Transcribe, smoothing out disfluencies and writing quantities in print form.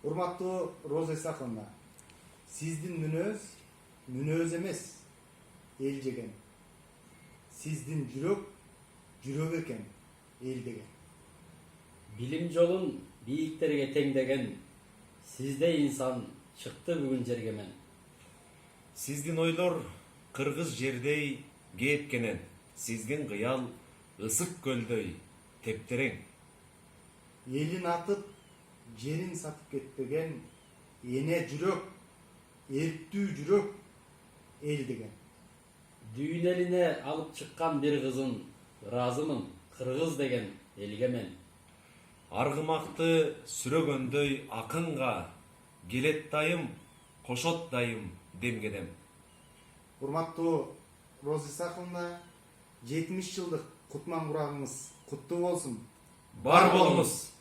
Урматтуу Роза Исаковна, сиздин мүнөз эмес, эл жеген. Сиздин жүрөк экен, эл деген. Билим жолун бийиктерге теңдеген, сизде инсан чыкты бүгүн жерге мен. Сиздин ойлор кыргыз жердей кээпкенен, сиздин кыял ысык көлдөй тептерең. Элин атып, жерин сатып кетпеген, эне жүрөк, эрктүү жүрөк, эл деген. Дүйүн элине алып чыккан бир кызын, ыраазымын, кыргыз деген элге мен. Аргымакты сүрөгөндөй акынга, келет дайым, кошот дайым демгедем. Урматтуу Роза Исаковна, 70 жылдык кутман курагыңыз куттуу болсун. Бар болуңуз.